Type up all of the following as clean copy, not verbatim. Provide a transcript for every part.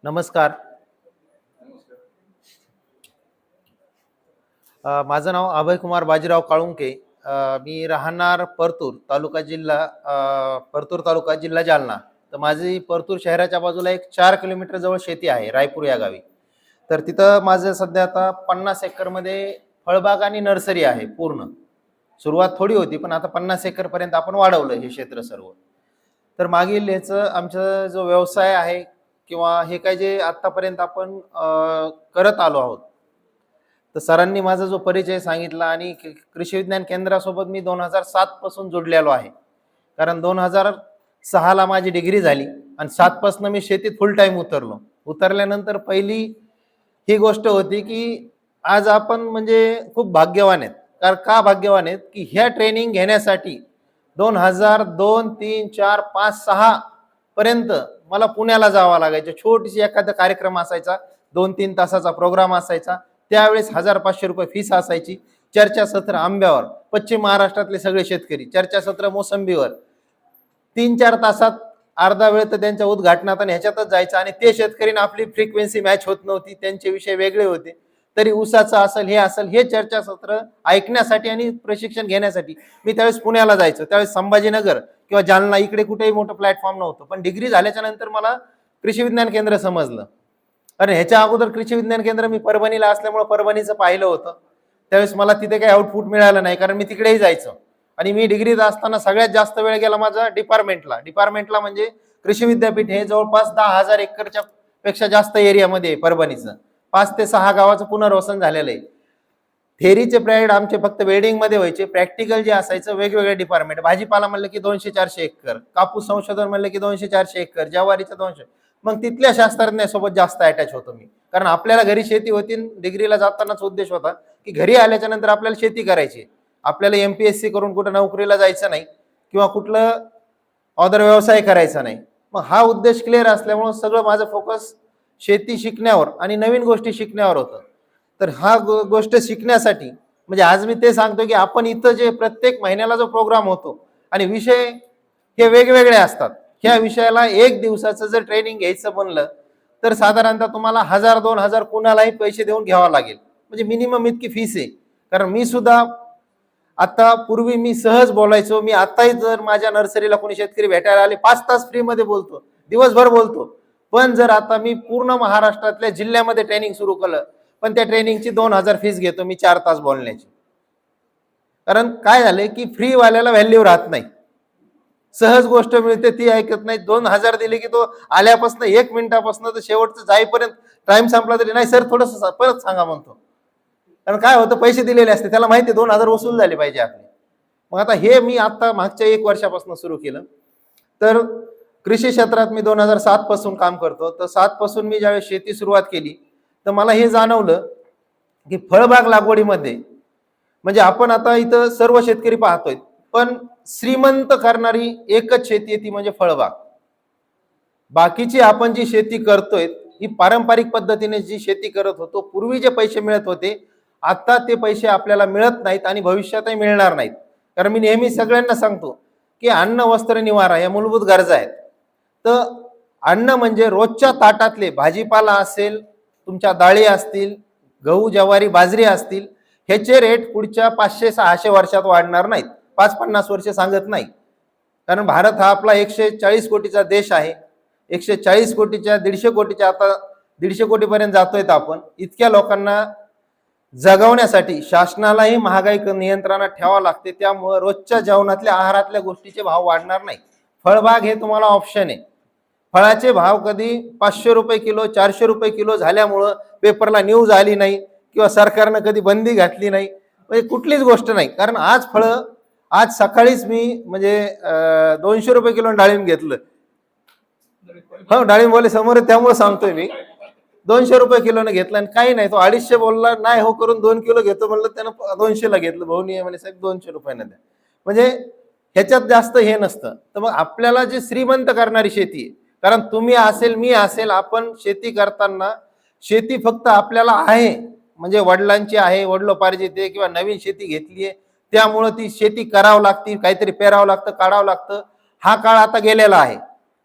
नमस्कार. माझं नाव अभय कुमार बाजीराव काळुंके. मी राहणार परतूर तालुका जिल्हा जालना. तर माझी परतूर शहराच्या बाजूला एक 4 किलोमीटर जवळ शेती आहे, रायपूर या गावी. तर तिथं माझं सध्या आता 50 एकरमध्ये फळबाग आणि नर्सरी आहे पूर्ण. सुरुवात थोडी होती, पण आता 50 एकरपर्यंत आपण वाढवलं हे क्षेत्र सर्व. तर मागील ह्याचं आमचा जो व्यवसाय आहे किंवा हे काय जे आतापर्यंत आपण करत आलो आहोत, तर सरांनी माझा जो परिचय सांगितला आणि कृषी विज्ञान केंद्रासोबत मी 2007 पासून जोडलेलो आहे. कारण 2006 ला माझी डिग्री झाली आणि 7 पासून मी शेतीत फुल टाइम उतरल्यानंतर पहिली ही गोष्ट होती की आज आपण म्हणजे खूप भाग्यवान आहेत. कारण का भाग्यवान आहेत की ह्या ट्रेनिंग घेण्यासाठी 2002, 3, 4, 5, 6 पर्यंत मला पुण्याला जावं लागायचं. छोटीशी एखादा कार्यक्रम असायचा, 2-3 तासाचा प्रोग्राम असायचा. त्यावेळेस 1500 रुपये फीस असायची. चर्चासत्र आंब्यावर, पश्चिम महाराष्ट्रातले सगळे शेतकरी, चर्चासत्र मोसंबीवर. 3-4 तासात अर्धा वेळ तर त्यांच्या उद्घाटनात आणि ह्याच्यातच जायचं. आणि ते शेतकरीने आपली फ्रिक्वेन्सी मॅच होत नव्हती, त्यांचे विषय वेगळे होते. तरी ऊसाचं असेल हे चर्चासत्र ऐकण्यासाठी आणि प्रशिक्षण घेण्यासाठी मी त्यावेळेस पुण्याला जायचो. त्यावेळेस संभाजीनगर किंवा जालना इकडे कुठेही मोठं प्लॅटफॉर्म नव्हतं. पण डिग्री झाल्याच्या नंतर मला कृषी विज्ञान केंद्र समजलं. आणि ह्याच्या अगोदर कृषी विज्ञान केंद्र मी परभणीला असल्यामुळे परभणीचं पाहिलं होतं. त्यावेळेस मला तिथे काही आउटपुट मिळालं नाही, कारण मी तिकडेही जायचो. आणि मी डिग्रीत असताना सगळ्यात जास्त वेळ गेला माझा डिपार्टमेंटला म्हणजे कृषी विद्यापीठ हे जवळपास 10,000 एकरच्या पेक्षा जास्त एरियामध्ये परभणीचं 5 ते 6 गावाचं पुनर्वसन झालेलं आहे. थेरीचे पिरियड आमचे फक्त वेल्डिंग मध्ये व्हायचे. प्रॅक्टिकल जे असायचं वेगवेगळे डिपार्टमेंट. भाजीपाला म्हणलं की 200-400 एकर, कापूस संशोधन म्हणलं की 200-400 एकर, ज्वारीचं 200. मग तिथल्या शास्त्रज्ञासोबत जास्त अटॅच होतो मी. कारण आपल्याला घरी शेती होती. डिग्रीला जातानाच उद्देश होता की घरी आल्याच्या नंतर आपल्याला शेती करायची. आपल्याला MPSC करून कुठं नोकरीला जायचं नाही किंवा कुठलं अदर व्यवसाय करायचा नाही. मग हा उद्देश क्लिअर असल्यामुळे सगळं माझं फोकस शेती शिकण्यावर आणि नवीन गोष्टी शिकण्यावर होतं. तर हा गोष्ट शिकण्यासाठी म्हणजे आज मी ते सांगतो की आपण इथं जे प्रत्येक महिन्याला जो प्रोग्राम होतो आणि विषय हे वेगवेगळे असतात. ह्या विषयाला 1 दिवसाचं जर ट्रेनिंग घ्यायचं म्हणलं तर साधारणतः तुम्हाला 1000-2000 कुणालाही पैसे देऊन घ्यावा लागेल. म्हणजे मिनिमम इतकी फीस आहे. कारण मी सुद्धा आता पूर्वी मी सहज बोलायचो. मी आताही जर माझ्या नर्सरीला कोणी शेतकरी भेटायला आले 5 तास फ्री मध्ये बोलतो, दिवसभर बोलतो. पण जर आता मी पूर्ण महाराष्ट्रातल्या जिल्ह्यामध्ये ट्रेनिंग सुरू केलं, पण त्या ट्रेनिंगची 2000 फीस घेतो मी 4 तास बोलण्याची. कारण काय झालंय की फ्री वाल्याला व्हॅल्यू राहत नाही. सहज गोष्ट मिळते ती ऐकत नाही. 2000 दिले की तो आल्यापासून 1 मिनिटापासून तर शेवटचं जाईपर्यंत टाइम संपला तरी नाही सर थोडस परत सांगा म्हणतो. कारण काय होतं पैसे दिलेले असते, त्याला माहिती 2000 वसूल झाले पाहिजे आपले. मग आता हे मी आता मागच्या 1 वर्षापासून सुरू केलं. तर कृषी क्षेत्रात मी 2007 पासून काम करतो. तर 7 पासून मी ज्यावेळेस शेती सुरुवात केली तर मला हे जाणवलं की फळबाग लागवडीमध्ये म्हणजे आपण आता इथं सर्व शेतकरी पाहतोय, पण श्रीमंत करणारी एकच शेती आहे ती म्हणजे फळबाग. बाकीची आपण जी शेती करतोय ही पारंपरिक पद्धतीने जी शेती करत होतो, पूर्वी जे पैसे मिळत होते आता ते पैसे आपल्याला मिळत नाहीत आणि भविष्यातही मिळणार नाहीत. कारण मी नेहमी सगळ्यांना सांगतो की अन्न वस्त्र निवारा या मूलभूत गरजा आहेत. तर अन्न म्हणजे रोजच्या ताटातले भाजीपाला असेल, तुमच्या डाळी असतील, गहू ज्वारी बाजरी असतील, ह्याचे रेट पुढच्या 500-600 वर्षात वाढणार नाहीत. 5-50 वर्ष सांगत नाही. कारण भारत हा आपला 140 कोटीचा देश आहे. 140 कोटीच्या 150 कोटीच्या आता 150 कोटीपर्यंत जातोय. आपण इतक्या लोकांना जगवण्यासाठी शासनालाही महागाई नियंत्रणात ठेवावं लागते. त्यामुळे रोजच्या जेवणातल्या आहारातल्या गोष्टीचे भाव वाढणार नाही. फळबाग हे तुम्हाला ऑप्शन आहे. फळाचे भाव कधी 500 रुपये किलो 400 रुपये किलो झाल्यामुळं पेपरला न्यूज आली नाही किंवा सरकारनं कधी बंदी घातली नाही, म्हणजे कुठलीच गोष्ट नाही. कारण आज सकाळीच मी म्हणजे 200 रुपये किलो डाळिंब घेतलं. हो डाळिंब बोले समोर त्यामुळे सांगतोय मी 200 रुपये किलोने घेतला आणि काही नाही. तो 250 बोलला नाही हो करून 2 किलो घेतो म्हणलं, त्यानं 200 ला घेतलं. भाऊनी म्हणे साहेब 200 रुपयाने द्या. म्हणजे ह्याच्यात जास्त हे नसतं. तर मग आपल्याला जे श्रीमंत करणारी शेती आहे, कारण तुम्ही असेल मी असेल आपण शेती करताना शेती फक्त आपल्याला आहे म्हणजे वडिलांची आहे, वडिलोपार्जित आहे किंवा नवीन शेती घेतली आहे त्यामुळे ती शेती करावं लागते, काहीतरी पेरावं लागतं, काढावं लागतं. हा काळ आता गेलेला आहे.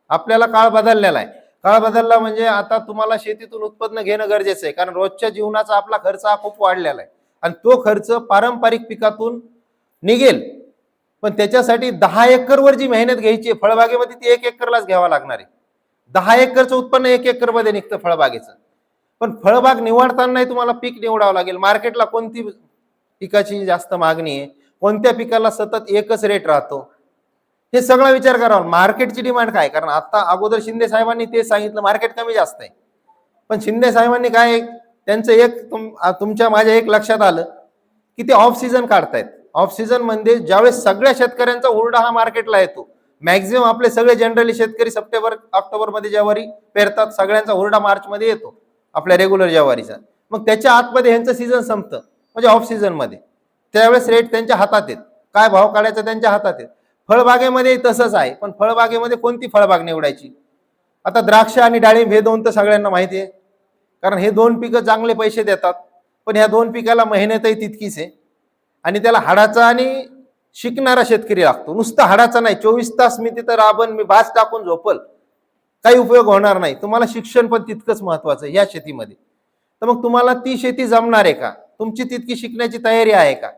आपल्याला काळ बदललेला आहे. काळ बदलला म्हणजे आता तुम्हाला शेतीतून उत्पन्न घेणं गरजेचं आहे, कारण रोजच्या जीवनाचा आपला खर्च हा खूप वाढलेला आहे आणि तो खर्च पारंपरिक पिकातून निघेल, पण त्याच्यासाठी 10 एकरवर जी मेहनत घ्यायची आहे फळबागेमध्ये ती 1 एकरलाच घ्यावा लागणार आहे. 10 एकरचं उत्पन्न 1 एकरमध्ये निघतं फळबागेचं. पण फळबाग निवडतानाही तुम्हाला पीक निवडावं लागेल. मार्केटला कोणती पिकाची जास्त मागणी आहे, कोणत्या पिकाला सतत एकच रेट राहतो, हे सगळा विचार करावा. मार्केटची डिमांड काय, कारण आता अगोदर शिंदे साहेबांनी ते सांगितलं मार्केट कमी जास्त आहे, पण शिंदे साहेबांनी काय त्यांचं एक तुमच्या माझ्या एक लक्षात आलं की ते ऑफ सीझन काढतायत. ऑफ सीझन म्हणजे ज्यावेळेस सगळ्या शेतकऱ्यांचा हुरडा हा मार्केटला येतो, मॅक्झिमम आपले सगळे जनरली शेतकरी सप्टेंबर ऑक्टोबर मध्ये ज्वारी पेरतात, सगळ्यांचा हुरडा मार्च मध्ये येतो आपल्या रेग्युलर ज्वारीचा. मग त्याच्या आतमध्ये ह्यांचं सीझन संपतं, म्हणजे ऑफ सीझन मध्ये त्यावेळेस रेट त्यांच्या हातात आहेत, काय भाव काढायचा त्यांच्या हातात आहेत. फळबागेमध्ये तसंच आहे, पण फळबागेमध्ये कोणती फळबाग निवडायची. आता द्राक्ष आणि डाळिंब हे दोन तर सगळ्यांना माहिती आहे, कारण हे दोन पिकं चांगले पैसे देतात, पण ह्या दोन पिकाला मेहनतही तितकीच आहे आणि त्याला हाडाचा आणि शिकणारा शेतकरी लागतो. नुसतं हाडाचा नाही, 24 तास मी तिथं राबन, मी भात टाकून झोपल, काही उपयोग होणार नाही. तुम्हाला शिक्षण पण तितकंच महत्वाचं आहे या शेतीमध्ये. तर मग तुम्हाला ती शेती जमणार आहे का, तुमची तितकी शिकण्याची तयारी आहे का,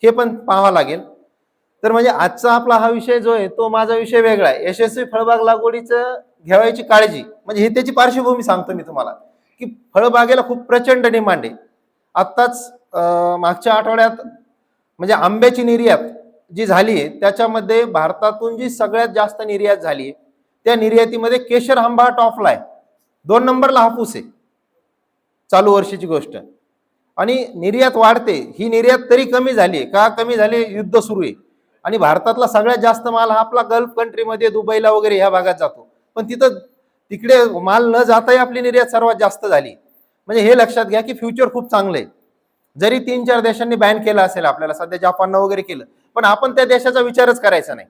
हे पण पाहावं लागेल. तर म्हणजे आजचा आपला हा विषय जो आहे तो माझा विषय वेगळा आहे. यशस्वी फळबाग लागवडीचं घ्यावायची काळजी, म्हणजे हे त्याची पार्श्वभूमी सांगतो मी तुम्हाला की फळबागेला खूप प्रचंड डिमांड आहे. आत्ताच मागच्या आठवड्यात म्हणजे आंब्याची निर्यात जी झाली आहे त्याच्यामध्ये भारतातून जी सगळ्यात जास्त निर्यात झाली आहे त्या निर्यातीमध्ये केशर आंबा टॉपला आहे, 2 नंबरला हापूस आहे, चालू वर्षीची गोष्ट. आणि निर्यात वाढते, ही निर्यात तरी कमी झाली का, कमी झाली, युद्ध सुरू आहे आणि भारतातला सगळ्यात जास्त माल हा आपला गल्फ कंट्रीमध्ये दुबईला वगैरे ह्या भागात जातो, पण तिथं तिकडे माल न जाताही आपली निर्यात सर्वात जास्त झाली. म्हणजे हे लक्षात घ्या की फ्युचर खूप चांगलं आहे. जरी 3-4 देशांनी बॅन केलं असेल आपल्याला, सध्या जपाननं वगैरे केलं, पण आपण त्या देशाचा विचारच करायचा नाही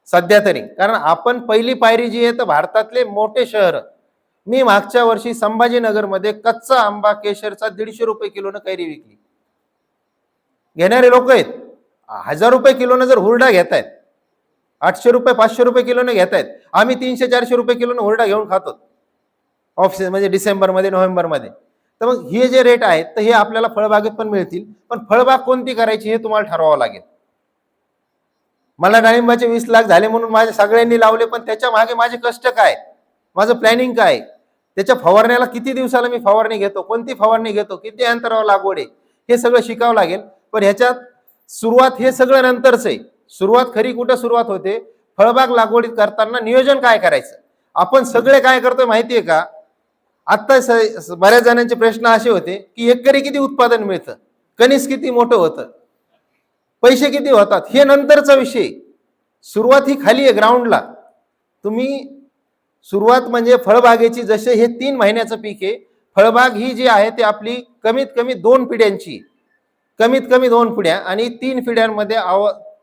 सध्या तरी, कारण आपण पहिली पायरी जी आहे तर भारतातले मोठे शहर. मी मागच्या वर्षी संभाजीनगरमध्ये कच्चा आंबा केशरचा 150 रुपये किलोनं कैरी विकली. घेणारे लोक आहेत, 1000 रुपये किलोनं जर हुरडा घेत आहेत, 800 रुपये 500 रुपये किलोनं घेत आहेत, आम्ही 300-400 रुपये किलोनं हुरडा घेऊन खातो ऑफ म्हणजे डिसेंबरमध्ये नोव्हेंबरमध्ये. तर मग हे जे रेट आहेत तर हे आपल्याला फळबागेत पण मिळतील, पण फळबाग कोणती करायची हे तुम्हाला ठरवावं लागेल. मला डाळिंबाचे 20 लाख झाले म्हणून माझ्या सगळ्यांनी लावले, पण त्याच्या मागे माझे कष्ट काय, माझं प्लॅनिंग काय, त्याच्या फवारण्याला किती दिवसाला मी फवारणी घेतो, कोणती फवारणी घेतो, किती अंतरावर लागवड आहे, हे सगळं शिकावं लागेल. पण ह्याच्यात सुरुवात हे सगळं नंतरच आहे. सुरुवात खरी कुठं सुरुवात होते, फळबाग लागवडीत करताना नियोजन काय करायचं. आपण सगळे काय करतोय माहितीये का, आता बऱ्याच जणांचे प्रश्न असे होते की एकरी किती उत्पादन मिळतं, कणीस किती मोठं होतं, पैसे किती होतात, हे नंतरचा विषय. सुरुवात ही खाली आहे ग्राउंडला. तुम्ही सुरुवात म्हणजे फळबागेची, जसे हे 3 महिन्याचं पीक आहे, फळबाग ही जी आहे ती आपली कमीत कमी 2 पिढ्यांची, कमीत कमी 2 पिढ्या आणि 3 पिढ्यांमध्ये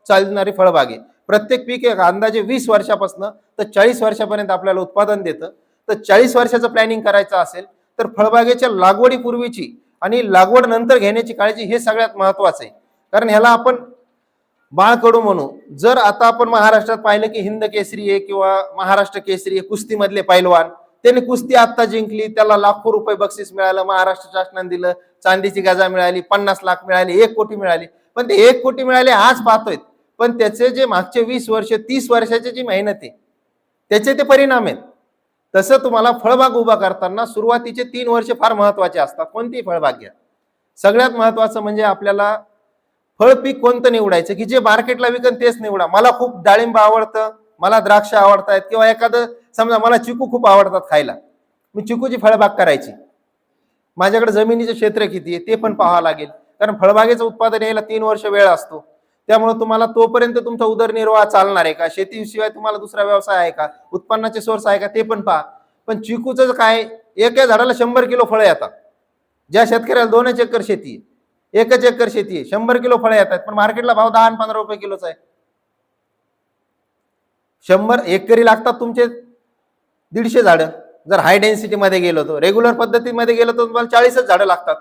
चालणारी फळबाग आहे. प्रत्येक पीक एक अंदाजे 20 वर्षापासून तर 40 वर्षापर्यंत आपल्याला उत्पादन देतं. तर 40 वर्षाचं प्लॅनिंग करायचं असेल तर फळबागेच्या लागवडीपूर्वीची आणि लागवड नंतर घेण्याची काळजी हे सगळ्यात महत्वाचं आहे. कारण ह्याला आपण बाळकडू म्हणू. जर आता आपण महाराष्ट्रात पाहिलं की हिंद केसरी आहे किंवा महाराष्ट्र केसरी आहे, कुस्तीमधले पैलवान, त्याने कुस्ती आता जिंकली, त्याला लाखो रुपये बक्षीस मिळालं, महाराष्ट्र शासनाने दिलं, चांदीची गजा मिळाली, 50 लाख मिळाली, 1 कोटी मिळाली. पण ते 1 कोटी मिळाले आज पाहतोय, पण त्याचे जे मागचे 20 वर्ष 30 वर्षाची जी मेहनत आहे त्याचे ते परिणाम आहेत. तसं तुम्हाला फळबाग उभा करताना सुरुवातीचे 3 वर्ष फार महत्वाचे असतात. कोणती फळबाग घ्या, सगळ्यात महत्वाचं म्हणजे आपल्याला फळ पीक कोणतं निवडायचं की जे मार्केटला विकन तेच निवडा. मला खूप डाळिंब आवडतं, मला द्राक्ष आवडतात, किंवा एखादं समजा मला चिकू खूप आवडतात खायला, मी चिकूची फळबाग करायची. माझ्याकडे जमिनीचे क्षेत्र किती आहे ते पण पाहावं लागेल, कारण फळबागेचं उत्पादन यायला 3 वर्ष वेळ असतो. त्यामुळे तुम्हाला तोपर्यंत तुमचा उदरनिर्वाह चालणार आहे का, शेतीशिवाय तुम्हाला दुसरा व्यवसाय आहे का, उत्पन्नाचे सोर्स आहे का, ते पण पहा. पण चिकूचं काय, एका झाडाला 100 किलो फळं येतात. ज्या शेतकऱ्याला 2 एकर शेती आहे, 1 एकर शेती आहे, 100 किलो फळं येतात, पण मार्केटला भाव 10 आणि 15 रुपये किलोचा आहे. 100 एकरी लागतात तुमचे 150 झाडं. जर हाय डेन्सिटी मध्ये गेलो तो, रेग्युलर पद्धतीमध्ये गेलो तर तुम्हाला 40च झाडं लागतात.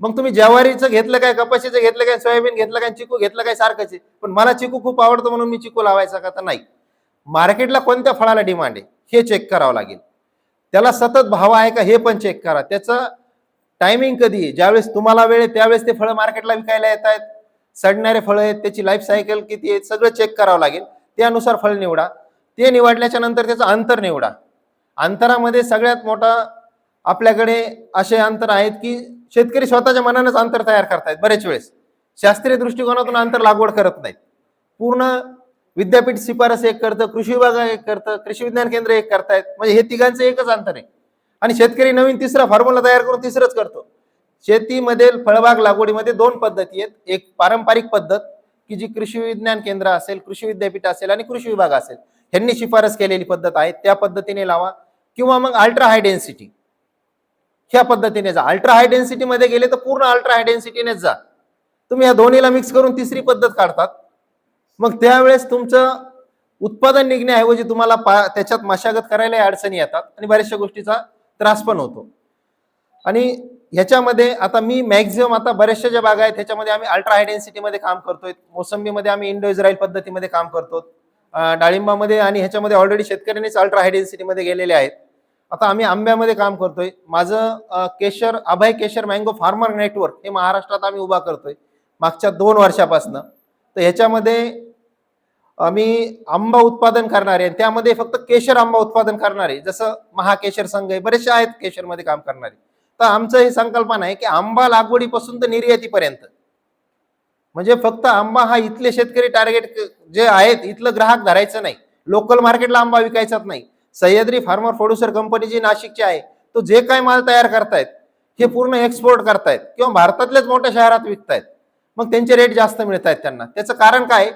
मग तुम्ही ज्वारीचं घेतलं काय, कपाशीचं घेतलं काय, सोयाबीन घेतलं काय, चिकू घेतलं काय, सारखंच आहे. पण मला चिकू खूप आवडतं म्हणून मी चिकू लावायचा का, तर नाही. मार्केटला कोणत्या फळाला डिमांड आहे हे चेक करावं लागेल. त्याला सतत भाव आहे का हे पण चेक करा. त्याचं टायमिंग कधी आहे, ज्यावेळेस तुम्हाला वेळ आहे त्यावेळेस ते फळं मार्केटला विकायला येत आहेत, सडणारे फळं आहेत, त्याची लाईफ सायकल किती आहे सगळं चेक करावं लागेल. त्यानुसार फळ निवडा. ते निवडल्याच्या नंतर त्याचं अंतर निवडा. अंतरामध्ये सगळ्यात मोठा आपल्याकडे असे अंतर आहेत की शेतकरी स्वतःच्या मनानेच अंतर तयार करतायत. बरेच वेळेस शास्त्रीय दृष्टिकोनातून अंतर लागवड करत नाहीत. पूर्ण विद्यापीठ शिफारस एक करतं, कृषी विभाग एक करतं, कृषी विज्ञान केंद्र एक करतायत. म्हणजे हे तिघांचं एकच अंतर आहे. आणि शेतकरी नवीन तिसरा फॉर्म्युला तयार करून तिसरंच करतो. शेतीमध्ये फळबाग लागवडीमध्ये दोन पद्धती आहेत. एक पारंपरिक पद्धत की जी कृषी विज्ञान केंद्र असेल, कृषी विद्यापीठ असेल आणि कृषी विभाग असेल यांनी शिफारस केलेली पद्धत आहे, त्या पद्धतीने लावा. किंवा मग अल्ट्रा हाय डेन्सिटी ह्या पद्धतीने जा. अल्ट्रा हाय डेन्सिटी मध्ये गेले तर पूर्ण अल्ट्रा हाय डेन्सिटीनेच जा. तुम्ही या दोन्हीला मिक्स करून तिसरी पद्धत काढतात. मग त्यावेळेस तुमचं उत्पादन निघण्याऐवजी तुम्हाला त्याच्यात मशागत करायला अडचणी येतात आणि बऱ्याचशा गोष्टीचा त्रास पण होतो. आणि ह्याच्यामध्ये आता मी मॅक्झिमम आता बऱ्याचशा ज्या बागा आहेत त्याच्यामध्ये आम्ही अल्ट्रा हाय डेन्सिटी मध्ये काम करतोय. मोसंबीमध्ये आम्ही इंडो इस्रायल पद्धतीमध्ये काम करतो. डाळिंबामध्ये आणि ह्याच्यामध्ये ऑलरेडी शेतकऱ्यांनीच अल्ट्रा हाय डेन्सिटी मध्ये गेलेले आहेत. आता आम्ही आंब्यामध्ये काम करतोय. माझं केशर अभय केशर मँगो फार्मर नेटवर्क हे महाराष्ट्रात आम्ही उभा करतोय मागच्या 2 वर्षापासून. तर ह्याच्यामध्ये आम्ही आंबा उत्पादन करणारे, त्यामध्ये फक्त केशर आंबा उत्पादन करणारे, जसं महाकेशर संघ आहे, बरेचसे आहेत केशरमध्ये काम करणारे. तर आमचं ही संकल्पना आहे की आंबा लागवडीपासून तर निर्यातीपर्यंत, म्हणजे फक्त आंबा हा इथले शेतकरी टार्गेट जे आहेत इथलं ग्राहक धरायचं नाही, लोकल मार्केटला आंबा विकायचाच नाही. सह्याद्री फार्मर प्रोड्युसर कंपनी जी नाशिकची आहे तो जे काय माल तयार करतायत हे पूर्ण एक्सपोर्ट करतायत किंवा भारतातल्याच मोठ्या शहरात विकतायत. मग त्यांचे रेट जास्त मिळत आहेत त्यांना. त्याचं कारण काय,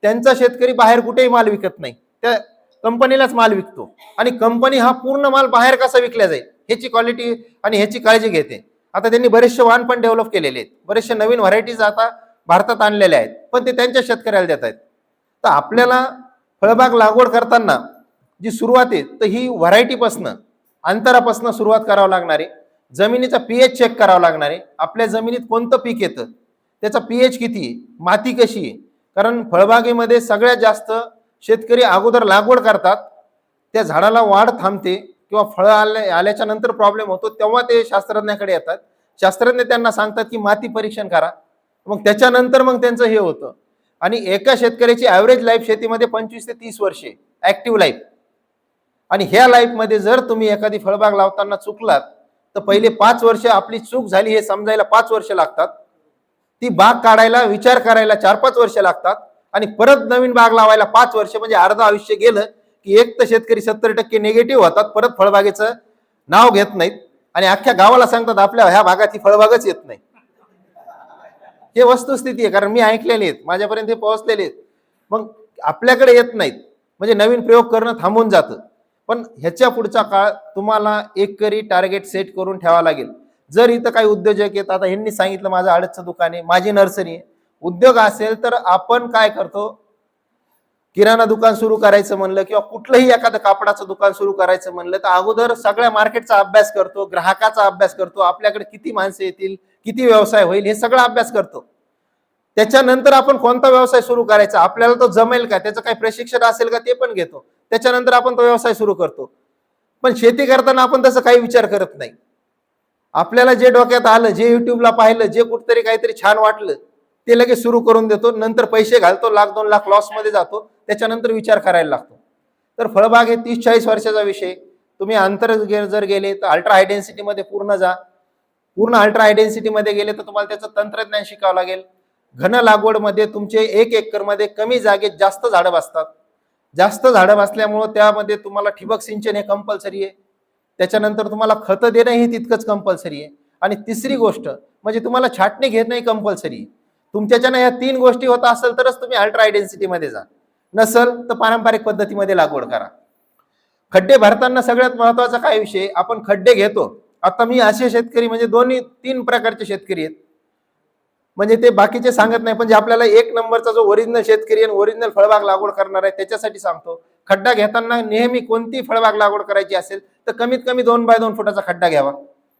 त्यांचा शेतकरी बाहेर कुठेही माल विकत नाही, त्या कंपनीलाच माल विकतो. आणि कंपनी हा पूर्ण माल बाहेर कसा विकला जाईल ह्याची क्वालिटी आणि ह्याची काळजी घेते. आता त्यांनी बरेचसे वाहन पण डेव्हलप केलेले आहेत, बरेचसे नवीन व्हरायटीज आता भारतात आणलेल्या आहेत, पण ते त्यांच्या शेतकऱ्याला देत आहेत. तर आपल्याला फळबाग लागवड करताना जी सुरुवात आहे तर ही व्हरायटीपासनं अंतरापासनं सुरुवात करावं लागणार आहे. जमिनीचा पीएच चेक करावा लागणार आहे. आपल्या जमिनीत कोणतं पीक येतं, त्याचा पीएच किती आहे, माती कशी आहे. कारण फळबागेमध्ये सगळ्यात जास्त शेतकरी अगोदर लागवड करतात, त्या झाडाला वाढ थांबते किंवा फळं आल्याच्या नंतर प्रॉब्लेम होतो, तेव्हा ते शास्त्रज्ञाकडे येतात. शास्त्रज्ञ त्यांना सांगतात की माती परीक्षण करा, मग त्याच्यानंतर मग त्यांचं हे होतं. आणि एका शेतकऱ्याची ॲव्हरेज लाईफ शेतीमध्ये 25 ते 30 वर्षे ऍक्टिव्ह लाईफ. आणि ह्या लाईफमध्ये जर तुम्ही एखादी फळबाग लावताना चुकलात तर पहिले 5 वर्ष आपली चूक झाली हे समजायला 5 वर्ष लागतात. ती बाग काढायला विचार करायला 4-5 वर्ष लागतात. आणि परत नवीन बाग लावायला 5 वर्ष, म्हणजे अर्ध आयुष्य गेलं की एक तर शेतकरी 70% निगेटिव्ह होतात, परत फळबागेचं नाव घेत नाहीत आणि अख्ख्या गावाला सांगतात आपल्या ह्या भागात ही फळबागच येत नाही. हे वस्तुस्थिती आहे, कारण मी ऐकलेले आहेत, माझ्यापर्यंत हे पोहोचलेले आहेत. मग आपल्याकडे येत नाहीत म्हणजे नवीन प्रयोग करणं थांबून जातं. पण ह्याच्या पुढचा काळ तुम्हाला एकरी टार्गेट सेट करून ठेवावा लागेल. जर इथं काही उद्योजक आहेत, आता ह्यांनी सांगितलं माझं आडतचं दुकान आहे, माझी नर्सरी आहे, उद्योग असेल तर आपण काय करतो, किराणा दुकान सुरू करायचं म्हणलं किंवा कुठलंही एखादं कापडाचं दुकान सुरू करायचं म्हणलं तर अगोदर सगळ्या मार्केटचा अभ्यास करतो, ग्राहकाचा अभ्यास करतो, आपल्याकडे किती माणसं येतील, किती व्यवसाय होईल हे सगळा अभ्यास करतो. त्याच्यानंतर आपण कोणता व्यवसाय सुरू करायचा, आपल्याला तो जमेल का, त्याचं काही प्रशिक्षण असेल का ते पण घेतो. त्याच्यानंतर आपण तो व्यवसाय सुरू करतो. पण शेती करताना आपण तसं काही विचार करत नाही. आपल्याला जे डोक्यात आलं, जे युट्यूबला पाहिलं, जे कुठतरी काहीतरी छान वाटलं ते लगेच सुरू करून देतो. नंतर पैसे घालतो, 1-2 लाख लॉस मध्ये जातो. त्याच्यानंतर विचार करायला लागतो. तर फळबाग हे 30-40 वर्षाचा विषय. तुम्ही अंतर जर गेले तर अल्ट्रा हाय डेन्सिटी मध्ये पूर्ण जा. पूर्ण अल्ट्रा हाय डेन्सिटी मध्ये गेले तर तुम्हाला त्याचं तंत्रज्ञान शिकावं लागेल. घन लागवडमध्ये तुमचे 1 एकर मध्ये कमी जागेत जास्त झाडं बसतात. जास्त झाडं बसल्यामुळे त्यामध्ये तुम्हाला ठिबक सिंचन हे कंपल्सरी आहे. त्याच्यानंतर तुम्हाला खतं देणं हे तितकंच कंपल्सरी आहे. आणि तिसरी गोष्ट म्हणजे तुम्हाला छाटणी घेणं कंपल्सरी आहे. तुमच्याच्यानं या 3 गोष्टी होत असेल तरच तुम्ही अल्ट्रा हाय डेन्सिटी मध्ये जा, नसल तर पारंपरिक पद्धतीमध्ये लागवड करा. खड्डे भरताना सगळ्यात महत्वाचा काय विषय, आपण खड्डे घेतो. आता मी असे शेतकरी म्हणजे 2-3 प्रकारचे शेतकरी आहेत, म्हणजे ते बाकीचे सांगत नाही, पण जे आपल्याला 1 नंबरचा जो ओरिजिनल शेतकरी आणि ओरिजिनल फळबाग लागवड करणार आहे त्याच्यासाठी सांगतो. खड्डा घेताना नेहमी कोणती फळबाग लागवड करायची असेल तर कमीत कमी 2x2 फुटाचा खड्डा घ्यावा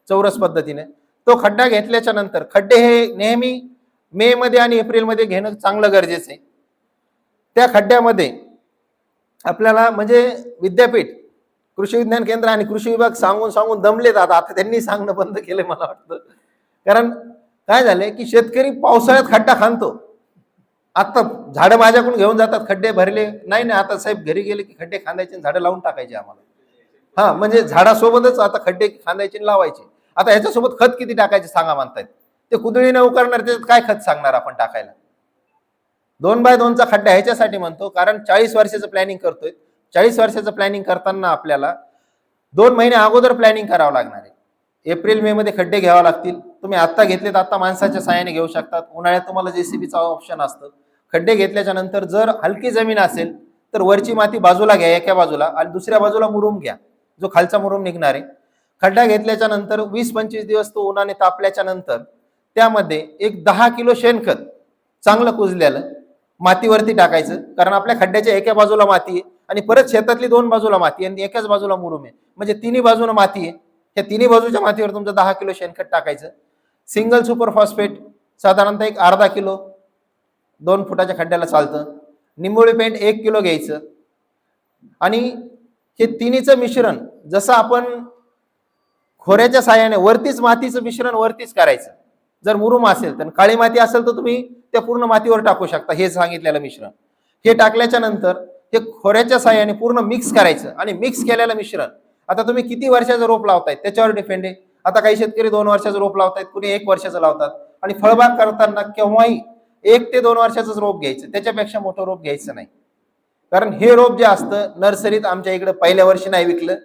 चौरस पद्धतीने. तो खड्डा घेतल्याच्या नंतर खड्डे हे नेहमी मे मध्ये आणि एप्रिल मध्ये घेणं चांगलं गरजेचं आहे. त्या खड्ड्यामध्ये आपल्याला म्हणजे विद्यापीठ, कृषी विज्ञान केंद्र आणि कृषी विभाग सांगून सांगून दमलेत आता त्यांनी सांगणं बंद केलंय मला वाटतं. कारण काय झालंय की शेतकरी पावसाळ्यात खड्डा खांदतो. आता झाडं माझ्याकडून घेऊन जातात, खड्डे भरले नाही नाही, आता साहेब घरी गेले की खड्डे खांदायचे, झाडं लावून टाकायचे आम्हाला. हा म्हणजे झाडासोबतच आता खड्डे खांदायचे आणि लावायचे. आता ह्याच्यासोबत खत किती टाकायचे सांगा म्हणतायत. ते कुदळीने उकरणार, त्याच्यात काय खत सांगणार आपण टाकायला. 2x2चा खड्डा ह्याच्यासाठी म्हणतो कारण 40 वर्षाचं प्लॅनिंग करतोय. 40 वर्षाचं प्लॅनिंग करताना आपल्याला 2 महिने अगोदर प्लॅनिंग करावं लागणार आहे. एप्रिल मे मध्ये खड्डे घ्यावे लागतील. तुम्ही आता घेतलेत, आता माणसाच्या साहाय्याने घेऊ शकतात. उन्हाळ्यात तुम्हाला जेसीबीचा ऑप्शन असतं. खड्डे घेतल्याच्या नंतर जर हलकी जमीन असेल तर वरची माती बाजूला घ्या एका बाजूला, आणि दुसऱ्या बाजूला मुरुम घ्या, जो खालचा मुरुम निघणार आहे. खड्डा घेतल्याच्या नंतर 20-25 दिवस तो उन्हाने तापल्याच्या नंतर त्यामध्ये एक 10 किलो शेणखत चांगलं कुजलेलं मातीवरती टाकायचं. कारण आपल्या खड्ड्याच्या एका बाजूला माती आहे आणि परत शेतातली 2 बाजूला माती आणि एकाच बाजूला मुरुम आहे, म्हणजे तिन्ही बाजूला माती आहे. त्या तिन्ही बाजूच्या मातीवर तुमचं 10 किलो शेणखत टाकायचं. सिंगल सुपर फॉस्फेट साधारणतः एक अर्धा किलो 2 फुटाच्या खड्ड्याला चालतं. निंबोळी पेंट 1 किलो घ्यायचं आणि हे तिन्हीचं मिश्रण जसं आपण खोऱ्याच्या साह्याने वरतीच मातीचं मिश्रण वरतीच करायचं. जर मुरुम असेल तर, काळी माती असेल तर तुम्ही त्या पूर्ण मातीवर टाकू शकता हे सांगितलेलं मिश्रण. हे टाकल्याच्या नंतर हे खोऱ्याच्या साह्याने पूर्ण मिक्स करायचं आणि मिक्स केलेलं मिश्रण आता तुम्ही किती वर्षाचं रोप लावतायत त्याच्यावर डिपेंड आहे. आता काही शेतकरी 2 वर्षाचं रोप लावतायत, कुणी 1 वर्षाचं लावतात. आणि फळबाग करताना केव्हाही 1 ते 2 वर्षाचंच रोप घ्यायचं, त्याच्यापेक्षा मोठं रोप घ्यायचं नाही. कारण हे रोप जे असतं नर्सरीत आमच्या इकडे पहिल्या वर्षी नाही विकलं,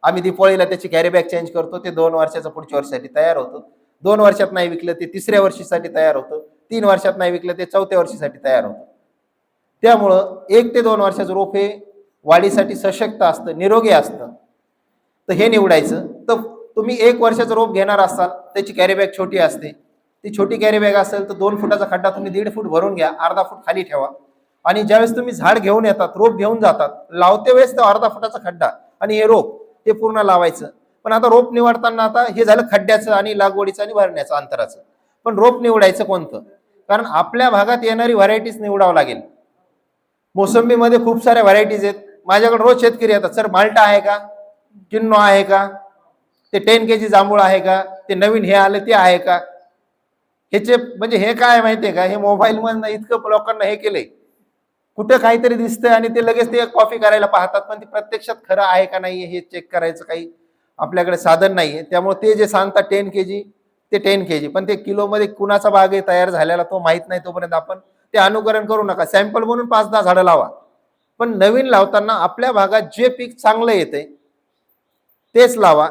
आम्ही दिपोळीला त्याची कॅरी बॅग चेंज करतो, ते 2 वर्षाचं पुढच्या वर्षासाठी तयार होतं. 2 वर्षात नाही विकलं ते 3ऱ्या वर्षीसाठी तयार होतं. 3 वर्षात नाही विकलं ते 4थ्या वर्षीसाठी तयार होतं. त्यामुळं 1 ते 2 वर्षाचं रोप हे वाढीसाठी सशक्त असतं, निरोगी असतं, तर हे निवडायचं. तर तुम्ही 1 वर्षाचं रोप घेणार असाल त्याची कॅरी बॅग छोटी असते, ती छोटी कॅरी बॅग असेल तर 2 फुटाचा खड्डा तुम्ही 1.5 फूट भरून घ्या, अर्धा फूट खाली ठेवा. आणि ज्यावेळेस तुम्ही झाड घेऊन येतात, रोप घेऊन जातात, लावते वेळेस तो अर्धा फुटाचा खड्डा आणि हे रोप हे पूर्ण लावायचं. पण आता रोप निवडताना आता हे झालं खड्ड्याचं आणि लागवडीचं आणि भरण्याचं अंतराचं. पण रोप निवडायचं कोणतं, कारण आपल्या भागात येणारी व्हरायटीज निवडावं लागेल. मोसंबीमध्ये खूप साऱ्या व्हरायटीज आहेत. माझ्याकडे रोज शेतकरी येतात, सर माल्टा आहे का, किन्नो आहे का, ते 10 kg जांभूळ आहे का, ते नवीन हे आले ते आहे का. ह्याचे म्हणजे हे काय माहितीये का, हे मोबाईल मधनं इतकं लोकांना हे केलंय, कुठं काहीतरी दिसतंय आणि ते लगेच ते कॉपी करायला पाहतात, पण ते प्रत्यक्षात खरं आहे का नाही हे चेक करायचं काही आपल्याकडे साधन नाहीये. त्यामुळे ते जे सांगतात 10 kg ते 10 kg, पण ते किलो मध्ये कुणाचा बाग आहे तयार झालेला तो माहित नाही, तोपर्यंत आपण ते अनुकरण करू नका. सॅम्पल म्हणून 5-10 झाडं लावा, पण नवीन लावताना आपल्या भागात जे पीक चांगलं येते तेच लावा,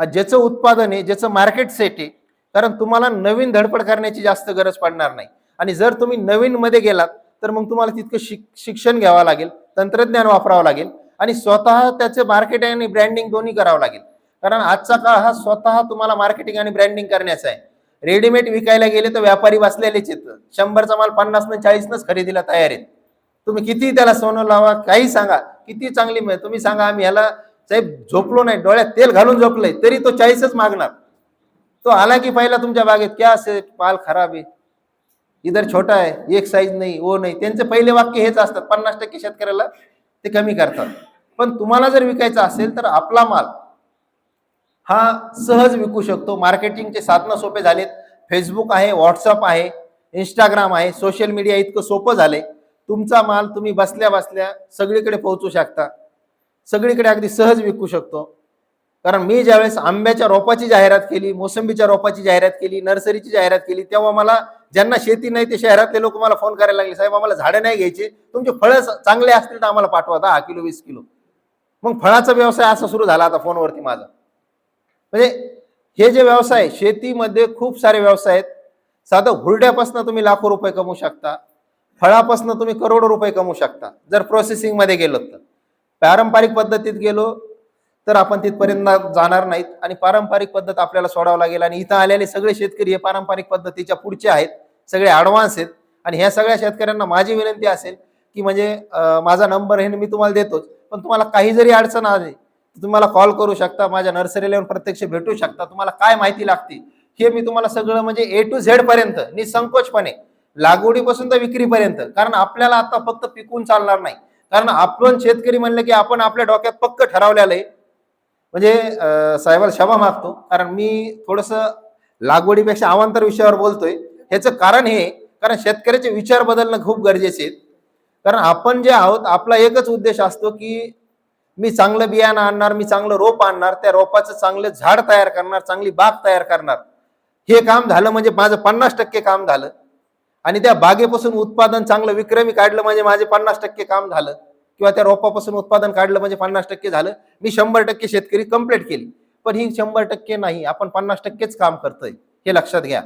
ज्याचं उत्पादन आहे, ज्याचं मार्केट सेट आहे. कारण तुम्हाला नवीन धडपड करण्याची जास्त गरज पडणार नाही. आणि जर तुम्ही नवीन मध्ये गेलात तर मग तुम्हाला तितकं शिक्षण घ्यावं लागेल, तंत्रज्ञान वापरावं लागेल आणि स्वतः त्याचे मार्केटिंग आणि ब्रँडिंग दोन्ही करावं लागेल. कारण आजचा काळ हा स्वतः तुम्हाला मार्केटिंग आणि ब्रँडिंग करण्याचा आहे. रेडीमेड विकायला गेले तर व्यापारी बसलेलेच येतं, 100चा माल 50-40 खरेदीला तयार आहेत. तुम्ही किती त्याला सोनं लावा, काही सांगा, किती चांगली तुम्ही सांगा आम्ही ह्याला साहेब झोपलो नाही, डोळ्यात तेल घालून झोपलंय, तरी तो 40च मागणार. तो आला की पहिला तुमच्या बागेत क्या से माल खराब आहे, इधर छोटा आहे, एक साईज नाही, वो नाही. त्यांचे पहिले वाक्य हेच असतात. 50% शेतकऱ्याला ते कमी करतात. पण तुम्हाला जर विकायचा असेल तर आपला माल हा सहज विकू शकतो. मार्केटिंगचे साधनं सोपे झालेत. फेसबुक आहे, व्हॉट्सअप आहे, इंस्टाग्राम आहे, सोशल मीडिया इतकं सोपं झालंय. तुमचा माल तुम्ही बसल्या बसल्या सगळीकडे पोहोचू शकता, सगळीकडे अगदी सहज विकू शकतो. कारण मी ज्यावेळेस आंब्याच्या रोपाची जाहिरात केली, मोसंबीच्या रोपाची जाहिरात केली, नर्सरीची जाहिरात केली, तेव्हा मला ज्यांना शेती नाही ते शहरातले लोक मला फोन करायला लागले, साहेब आम्हाला झाडं नाही घ्यायची, तुमचे फळं चांगले असतील तर आम्हाला पाठवा 10 किलो 20 किलो. मग फळाचा व्यवसाय असा सुरू झाला आता फोनवरती माझा. म्हणजे हे जे व्यवसाय शेतीमध्ये खूप सारे व्यवसाय आहेत. साधं हुरड्यापासून तुम्ही लाखो रुपये कमवू शकता, फळापासून तुम्ही करोडो रुपये कमवू शकता जर प्रोसेसिंग मध्ये गेलो तर. पारंपरिक पद्धतीत गेलो तर आपण तिथपर्यंत जाणार नाहीत आणि पारंपरिक पद्धत आपल्याला सोडावं लागेल. आणि इथं आलेले सगळे शेतकरी हे पारंपरिक पद्धतीच्या पुढचे आहेत, सगळे ॲडव्हान्स आहेत. आणि ह्या सगळ्या शेतकऱ्यांना माझी विनंती असेल की म्हणजे माझा नंबर हे मी तुम्हाला देतोच, पण तुम्हाला काही जरी अडचण आली तुम्हाला कॉल करू शकता, माझ्या नर्सरीला येऊन प्रत्यक्ष भेटू शकता. तुम्हाला काय माहिती लागते हे मी तुम्हाला सगळं म्हणजे A to Z पर्यंत निसंकोचपणे, लागवडीपासून तर विक्रीपर्यंत. कारण आपल्याला आता फक्त पिकून चालणार नाही, कारण आपण शेतकरी म्हणलं की आपण आपल्या डोक्यात पक्क ठरवलेलं आहे. म्हणजे साहेबाला क्षमा मागतो, कारण मी थोडस लागवडीपेक्षा अवांतर विषयावर बोलतोय. ह्याचं कारण हे, कारण शेतकऱ्याचे विचार बदलणं खूप गरजेचे आहेत. कारण आपण जे आहोत, आपला एकच उद्देश असतो की मी चांगलं बियाणं आणणार, मी चांगलं रोप आणणार, त्या रोपाचं चांगलं झाड तयार करणार, चांगली बाग तयार करणार. हे काम झालं म्हणजे माझं 50% काम झालं. आणि त्या बागेपासून उत्पादन चांगलं विक्रमी काढलं म्हणजे माझे 50% काम झालं. किंवा त्या रोपापासून उत्पादन काढलं म्हणजे 50% झालं. मी 100% शेतकरी कंप्लीट केली. पण ही 100% नाही, आपण 50%च काम करतोय, हे लक्षात घ्या.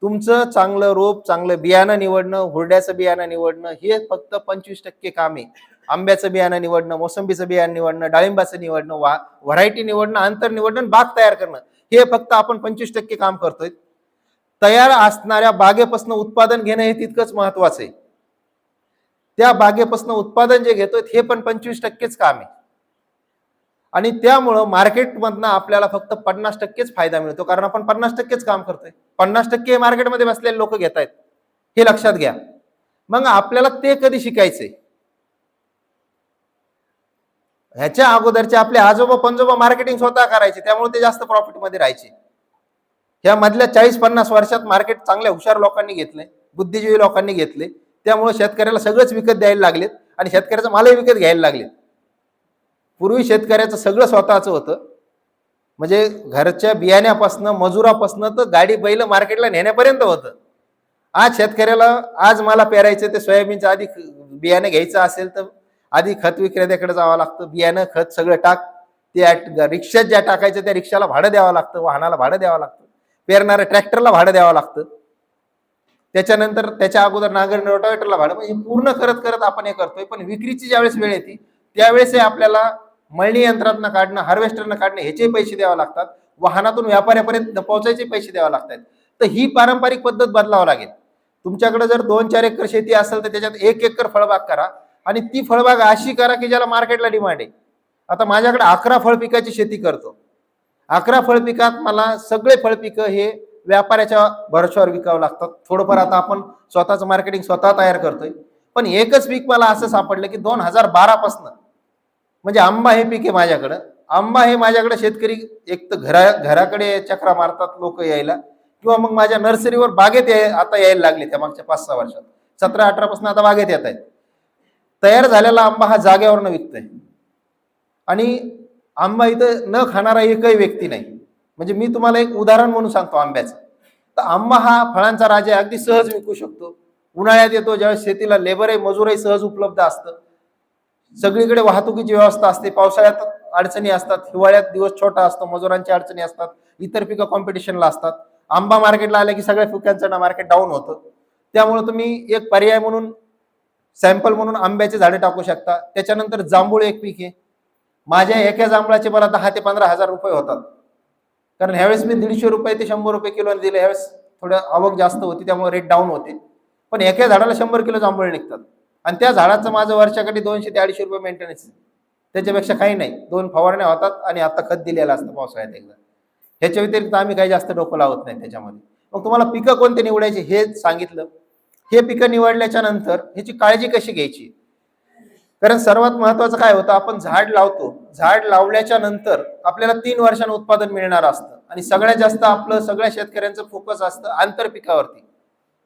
तुमचं चांगलं रोप, चांगलं बियाणं निवडणं, हुरड्याचं बियाणं निवडणं हे फक्त 25% काम आहे. आंब्याचं बियाणं निवडणं, मोसंबीचं बियाणं निवडणं, डाळिंबाचं निवडणं, व्हरायटी निवडणं, अंतर निवडणं, बाग तयार करणं, हे फक्त आपण 25% काम करतोय. तयार असणाऱ्या बागेपासून उत्पादन घेणं हे तितकंच महत्वाचं आहे. त्या बागेपासून उत्पादन जे घेतोय हे पण 25%च काम आहे. आणि त्यामुळं मार्केटमधनं आपल्याला फक्त 50%च फायदा मिळतो, कारण आपण 50%च काम करतोय. 50% मार्केटमध्ये बसलेले लोक घेत आहेत, हे लक्षात घ्या. मग आपल्याला ते कधी शिकायचंय? ह्याच्या अगोदरचे आपले आजोबा पंजोबा मार्केटिंग स्वतः करायचे, त्यामुळे ते जास्त प्रॉफिटमध्ये राहायचे. या मधल्या 40-50 वर्षात मार्केट चांगल्या हुशार लोकांनी घेतलंय, बुद्धिजीवी लोकांनी घेतले, त्यामुळे शेतकऱ्याला सगळंच विकत द्यायला लागलेत आणि शेतकऱ्याचा मालही विकत घ्यायला लागलेत. पूर्वी शेतकऱ्याचं सगळं स्वतःचं होतं, म्हणजे घरच्या बियाण्यापासनं, मजुरापासनं तर गाडी बैल मार्केटला नेण्यापर्यंत होतं. आज शेतकऱ्याला, आज मला पेरायचं ते सोयाबीनचं आधी बियाणं घ्यायचं असेल तर आधी खत विक्रेत्याकडे जावं लागतं, बियाणं खत सगळं टाक, ते रिक्षात ज्या टाकायचं त्या रिक्षाला भाडं द्यावं लागतं, वाहनाला भाडं द्यावं लागतं, पेरणाऱ्या ट्रॅक्टरला भाडं द्यावं लागतं, त्याच्यानंतर त्याच्या अगोदर नांगरणी रोटावेटरला भाडं. म्हणजे पूर्ण करत करत आपण हे करतोय. पण विक्रीची ज्यावेळेस वेळ येते त्यावेळेस आपल्याला मळणी यंत्रातनं काढणं, हार्वेस्टरनं काढणं ह्याचे पैसे द्यावे लागतात, वाहनातून व्यापाऱ्यापर्यंत पोहोचायचे पैसे द्यावे लागतात. तर ही पारंपरिक पद्धत बदलावं लागेल. तुमच्याकडे जर 2-4 एकर शेती असेल तर त्याच्यात 1 एकर फळबाग करा, आणि ती फळबाग अशी करा की ज्याला मार्केटला डिमांड आहे. आता माझ्याकडे 11 फळ पिकाची शेती करतो. 11 फळ पिकात मला सगळे फळ पिकं हे व्यापाऱ्याच्या भरोश्यावर विकावं लागतात. थोडंफार आता आपण स्वतःचं मार्केटिंग स्वतः तयार करतोय. पण एकच पीक मला असं सापडलं की 2012 म्हणजे आंबा हे पीक आहे माझ्याकडं. आंबा हे माझ्याकडे शेतकरी एक तर घराकडे चक्रा मारतात लोक यायला, किंवा मग माझ्या नर्सरीवर बागेत आता यायला लागले. त्या मागच्या 5-6 वर्षात 17-18 आता बागेत येत आहेत. तयार झालेला आंबा हा जागेवरनं विकतोय. आणि आंबा इथं न खाणारा एकही व्यक्ती नाही. म्हणजे मी तुम्हाला एक उदाहरण म्हणून सांगतो आंब्याचं. तर आंबा हा फळांचा राजा अगदी सहज विकू शकतो. उन्हाळ्यात येतो ज्यावेळेस शेतीला लेबरही मजूरही सहज उपलब्ध असतं, सगळीकडे वाहतुकीची व्यवस्था असते, पावसाळ्यात अडचणी असतात, हिवाळ्यात दिवस छोटा असतो, मजुरांची अडचणी असतात, इतर पिकं कॉम्पिटिशनला असतात. आंबा मार्केटला आले की सगळ्या पिकांचं मार्केट डाऊन होतं. त्यामुळे तुम्ही एक पर्याय म्हणून, सॅम्पल म्हणून आंब्याचे झाडे टाकू शकता. त्याच्यानंतर जांभूळ एक पीक आहे. माझ्या एका जांभळाचे मला 10 ते 15 हजार रुपये होतात, कारण ह्यावेळेस मी 150 रुपये ते 100 रुपये किलो दिले. ह्यावेळेस थोडं आवक जास्त होती त्यामुळे रेट डाऊन होते. पण एका झाडाला 100 किलो जांभूळ निघतात, आणि त्या झाडाचं माझं वर्षाकाठी 200 ते 250 रुपये मेंटेनन्स, त्याच्यापेक्षा काही नाही. 2 फवारण्या होतात आणि आता खत दिलेलं असतं पावसाळ्यात एकदा. ह्याच्या व्यतिरिक्त आम्ही काही जास्त डोकं लावत नाही त्याच्यामध्ये. मग तुम्हाला पिकं कोणते निवडायचे हे सांगितलं. हे पिकं निवडल्याच्या नंतर ह्याची काळजी कशी घ्यायची, कारण सर्वात महत्वाचं काय होतं, आपण झाड लावतो, झाड लावल्याच्या नंतर आपल्याला 3 वर्षांनी उत्पादन मिळणार असतं. आणि सगळ्यात जास्त आपलं सगळ्या शेतकऱ्यांचं फोकस असतं आंतरपिकावरती,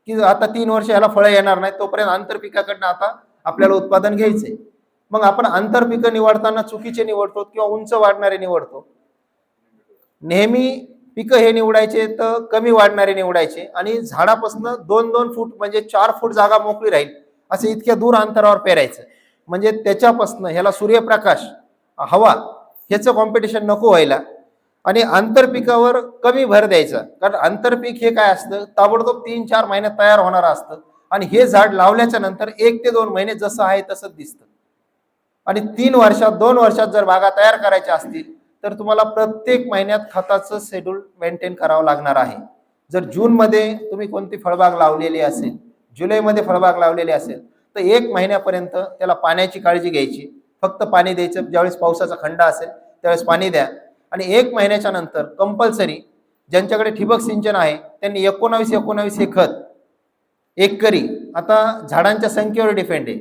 की आता 3 वर्ष ह्याला फळं येणार नाही तोपर्यंत आंतरपिकाकडनं आता आपल्याला उत्पादन घ्यायचंय. मग आपण आंतरपिकं निवडताना चुकीचे निवडतो किंवा उंच वाढणारे निवडतो. नेहमी पिकं हे निवडायचे तर कमी वाढणारे निवडायचे, आणि झाडापासून 2-2 फूट म्हणजे 4 फूट जागा मोकळी राहील असे इतक्या दूर अंतरावर पेरायचं. म्हणजे त्याच्यापासून ह्याला सूर्यप्रकाश, हवा ह्याचं कॉम्पिटिशन नको व्हायला. आणि आंतरपिकावर कमी भर द्यायचा, कारण आंतरपीक हे काय असतं, ताबडतोब 3-4 महिन्यात तयार होणार असतं. आणि हे झाड लावल्याच्या नंतर 1 ते 2 महिने जसं आहे तसंच दिसतं. आणि 3 वर्षात 2 वर्षात जर बागा तयार करायच्या असतील तर तुम्हाला प्रत्येक महिन्यात खताचं शेड्यूल मेंटेन करावं लागणार आहे. जर जूनमध्ये तुम्ही कोणती फळबाग लावलेली असेल, जुलैमध्ये फळबाग लावलेली असेल, तर 1 महिन्यापर्यंत त्याला पाण्याची काळजी घ्यायची. फक्त पाणी द्यायचं ज्यावेळेस पावसाचा खंड असेल त्यावेळेस पाणी द्या. आणि 1 महिन्याच्या नंतर कंपल्सरी ज्यांच्याकडे ठिबक सिंचन आहे त्यांनी 19-19 हे खत एकरी, आता झाडांच्या संख्येवर डिपेंड आहे.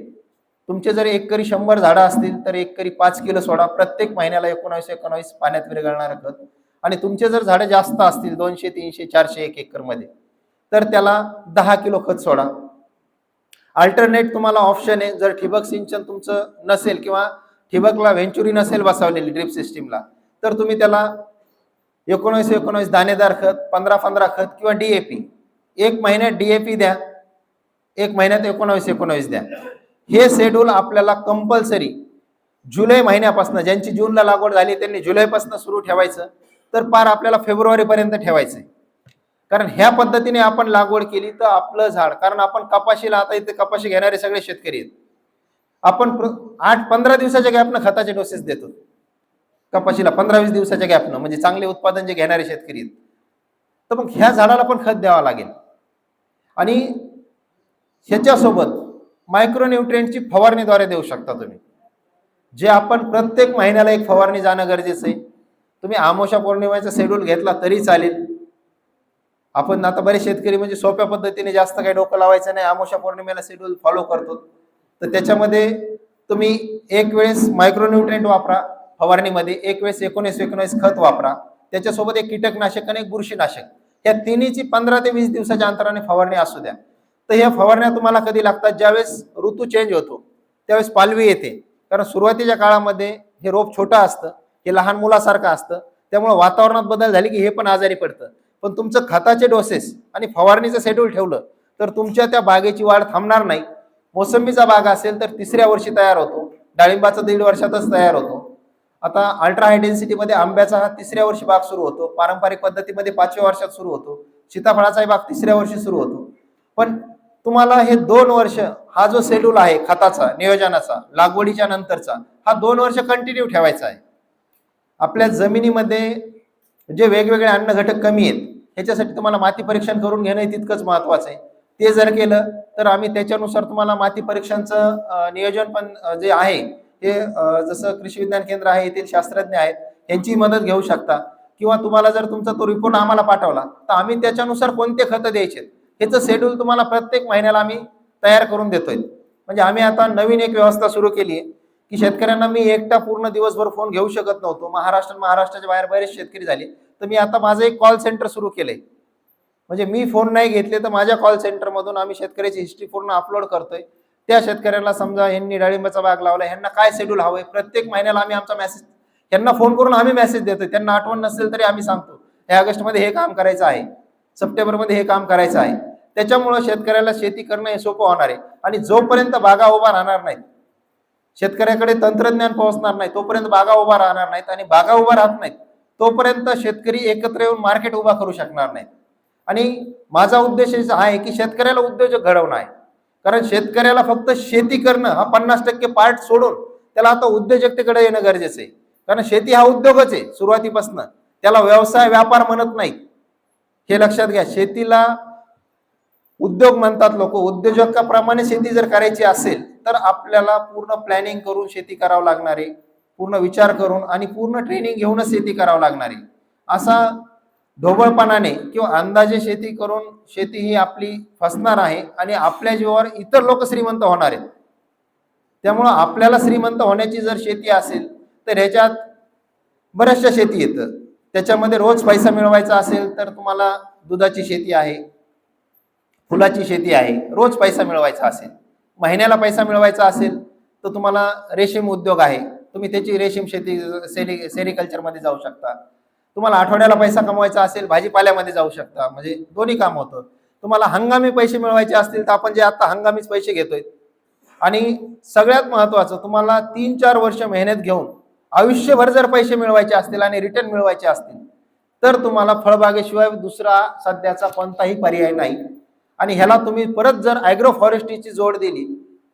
तुमचे जर एकरी 100 झाडं असतील तर एकरी 5 किलो सोडा, प्रत्येक महिन्याला 19 पाण्यात विरघळणारं खत. आणि तुमचे जर झाडं जास्त असतील 200 300 400 एक एकर मध्ये, तर त्याला 10 किलो खत सोडा. अल्टरनेट तुम्हाला ऑप्शन आहे, जर ठिबक सिंचन तुमचं नसेल किंवा ठिबकला व्हेंचुरी नसेल बसवलेली ड्रिप सिस्टीमला, तर तुम्ही त्याला 19 दाणेदार खत, 15 खत किंवा डीएपी, एक महिन्यात डीएपी द्या, एक महिन्यात 19 द्या. हे शेड्यूल आपल्याला कंपल्सरी जुलै महिन्यापासून, ज्यांची जूनला लागवड झाली त्यांनी जुलैपासून सुरू ठेवायचं, तर पार आपल्याला फेब्रुवारीपर्यंत ठेवायचंय. कारण ह्या पद्धतीने आपण लागवड केली तर आपलं झाड, कारण आपण कपाशीला, आता इथे कपाशी घेणारे सगळे शेतकरी आहेत, आपण 8-15 दिवसाच्या गॅपनं खताचे डोसेस देतो कपाशीला, 15-20 दिवसाच्या गॅपनं, म्हणजे चांगले उत्पादन जे घेणारे शेतकरी आहेत. तर मग ह्या झाडाला पण खत द्यावं लागेल. आणि ह्याच्यासोबत मायक्रोन्यूट्रिएंटची फवारणीद्वारे देऊ शकता तुम्ही, जे आपण प्रत्येक महिन्याला एक फवारणी जाणं गरजेचं आहे. तुम्ही आमोशा पौर्णिमेचा शेड्यूल घेतला तरी चालेल. आपण आता बरेच शेतकरी म्हणजे सोप्या पद्धतीने, जास्त काही डोकं लावायचं नाही, आमोशा पौर्णिमेला शेड्यूल फॉलो करतो. तर त्याच्यामध्ये तुम्ही एक वेळेस मायक्रोन्यूट्रिएंट वापरा फवारणीमध्ये, एक वेळेस 19 खत वापरा, त्याच्यासोबत एक कीटकनाशक आणि एक बुरशीनाशक, या तिन्हीची 15 ते 20 दिवसाच्या अंतराने फवारणी असू द्या. तर ह्या फवारण्या तुम्हाला कधी लागतात, ज्यावेळेस ऋतू चेंज होतो त्यावेळेस पालवी येते. कारण सुरुवातीच्या काळामध्ये हे रोप छोटं असतं, हे लहान मुलासारखं असतं, त्यामुळे वातावरणात बदल झाले की हे पण आजारी पडतं. पण तुमचं खताचे डोसेस आणि फवारणीचं शेड्यूल ठेवलं तर तुमच्या त्या बागेची वाढ थांबणार नाही. मोसंबीचा बाग असेल तर 3ऱ्या वर्षी तयार होतो, डाळिंबाचा 1.5 वर्षातच तयार होतो. आता अल्ट्रा हाय डेन्सिटीमध्ये आंब्याचा हा 3ऱ्या वर्षी बाग सुरू होतो, पारंपरिक पद्धतीमध्ये 5व्या वर्षात सुरू होतो, सीताफळाचाही बाग 3ऱ्या वर्षी सुरू होतो. पण तुम्हाला हे 2 वर्ष हा जो शेड्यूल आहे खताचा, नियोजनाचा, लागवडीच्या नंतरचा, हा 2 वर्ष कंटिन्यू ठेवायचा आहे. आपल्या जमिनीमध्ये जे वेगवेगळे अन्न घटक कमी आहेत, ह्याच्यासाठी तुम्हाला माती परीक्षण करून घेणं तितकंच महत्वाचं आहे. ते जर केलं तर आम्ही त्याच्यानुसार तुम्हाला माती परीक्षणाचं नियोजन पण जे आहे ते, जसं कृषी विज्ञान केंद्र आहे, येथील शास्त्रज्ञ आहेत, यांची मदत घेऊ शकता. किंवा तुम्हाला जर तुमचा तो रिपोर्ट आम्हाला पाठवला तर आम्ही त्याच्यानुसार कोणते खतं द्यायचे ह्याचं शेड्यूल तुम्हाला प्रत्येक महिन्याला आम्ही तयार करून देतोय. म्हणजे आम्ही आता नवीन एक व्यवस्था सुरू केली आहे की शेतकऱ्यांना मी एकटा पूर्ण दिवसभर फोन घेऊ शकत नव्हतो. महाराष्ट्राच्या बाहेर बरेच शेतकरी झाले, तर मी आता माझं एक कॉल सेंटर सुरू केलंय. म्हणजे मी फोन नाही घेतले तर माझ्या कॉल सेंटरमधून आम्ही शेतकऱ्याची हिस्ट्री पूर्ण अपलोड करतोय. त्या शेतकऱ्यांना, समजा यांनी डाळिंबाचा बाग लावला, ह्यांना काय शेड्यूल हवंय, प्रत्येक महिन्याला आम्ही आमचा मेसेज यांना फोन करून आम्ही मेसेज देतोय. त्यांना आठवण नसेल तरी आम्ही सांगतो, या ऑगस्टमध्ये हे काम करायचं आहे, सप्टेंबरमध्ये हे काम करायचं आहे. त्याच्यामुळे शेतकऱ्याला शेती करणं हे सोपं होणार आहे. आणि जोपर्यंत बागा उभा राहणार नाहीत, शेतकऱ्याकडे तंत्रज्ञान पोहोचणार नाही, तोपर्यंत बागा उभा राहणार नाहीत. आणि बागा उभा राहत नाहीत तोपर्यंत शेतकरी एकत्र येऊन मार्केट उभा करू शकणार नाहीत. आणि माझा उद्देश आहे की शेतकऱ्याला उद्योजक घडवणं आहे. कारण शेतकऱ्याला फक्त शेती करणं हा 50% पार्ट सोडून त्याला आता उद्योजकतेकडे येणं गरजेचं आहे. कारण शेती हा उद्योगच आहे सुरुवातीपासून, त्याला व्यवसाय व्यापार म्हणत नाही, हे लक्षात घ्या. शेतीला उद्योग म्हणतात लोक. उद्योजकाप्रमाणे शेती जर करायची असेल तर आपल्याला पूर्ण प्लॅनिंग करून शेती करावं लागणार आहे, पूर्ण विचार करून आणि पूर्ण ट्रेनिंग घेऊनच शेती करावं लागणार आहे. असा ढोबळपणाने किंवा अंदाजे शेती करून शेती ही आपली फसणार आहे आणि आपल्या जीवावर इतर लोक श्रीमंत होणार आहेत. त्यामुळं आपल्याला श्रीमंत होण्याची जर शेती असेल तर ह्याच्यात बऱ्याचशा शेती येतं. त्याच्यामध्ये रोज पैसा मिळवायचा असेल तर तुम्हाला दुधाची शेती आहे, फुलाची शेती आहे. रोज पैसा मिळवायचा असेल, महिन्याला पैसा मिळवायचा असेल तर तुम्हाला रेशीम उद्योग आहे, तुम्ही त्याची रेशीम शेती सेरिकल्चरमध्ये जाऊ शकता. तुम्हाला आठवड्याला पैसा कमवायचा असेल, भाजीपाल्यामध्ये जाऊ शकता, म्हणजे दोन्ही काम होतं. तुम्हाला हंगामी पैसे मिळवायचे असतील तर आपण जे आता हंगामीच पैसे घेतोय. आणि सगळ्यात महत्वाचं, तुम्हाला 3-4 वर्ष मेहनत घेऊन आयुष्यभर जर पैसे मिळवायचे असतील आणि रिटर्न मिळवायचे असतील तर तुम्हाला फळबागेशिवाय दुसरा सध्याचा कोणताही पर्याय नाही. आणि ह्याला तुम्ही परत जर ॲग्रो फॉरेस्ट्रीची जोड दिली,